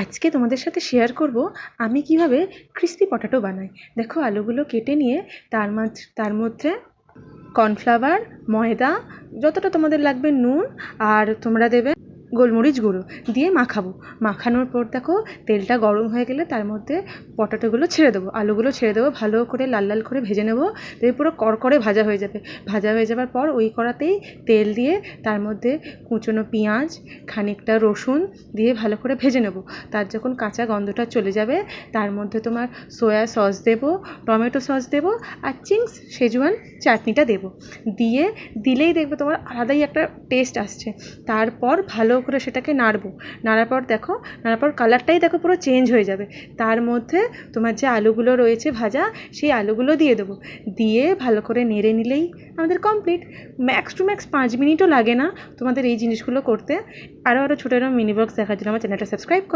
আজকে তোমাদের সাথে শেয়ার করব আমি কিভাবে ক্রিস্পি পটাটো বানাই। দেখো, আলুগুলো কেটে নিয়ে তার মধ্যে কর্নফ্লাওয়ার, ময়দা, যতটা তোমাদের লাগবে, নুন, আর তোমরা দেবে গোলমরিচ গুঁড়ো দিয়ে মাখাবো। মাখানোর পর দেখো তেলটা গরম হয়ে গেলে তার মধ্যে পটাটোগুলো ছেড়ে দেবো, আলুগুলো ছেড়ে দেবো, ভালো করে লাল লাল করে ভেজে নেবো। দিয়ে পুরো কড়কড়ে ভাজা হয়ে যাবে। ভাজা হয়ে যাবার পর ওই কড়াতেই তেল দিয়ে তার মধ্যে কুচনো পেঁয়াজ, খানিকটা রসুন দিয়ে ভালো করে ভেজে নেবো। তার যখন কাঁচা গন্ধটা চলে যাবে তার মধ্যে তোমার সয়া সস দেবো, টমেটো সস দেবো, আর চিংস শেজওয়ান চাটনিটা দেবো। দিলেই দেখবে তোমার আলাদাই একটা টেস্ট আসছে। তারপর ভালো করে সেটাকে নাড়বো। নাড়ার পর কালারটাই দেখো পুরো চেঞ্জ হয়ে যাবে। তার মধ্যে তোমার যে আলুগুলো রয়েছে ভাজা, সেই আলুগুলো দিয়ে দেবো। দিয়ে ভালো করে নেড়ে নিলেই আমাদের কমপ্লিট। ম্যাক্স টু ম্যাক্স 5 মিনিটও লাগে না তোমাদের এই জিনিসগুলো করতে। আরও ছোটো মিনি ব্লগস দেখার জন্য আমার চ্যানেলটা সাবস্ক্রাইব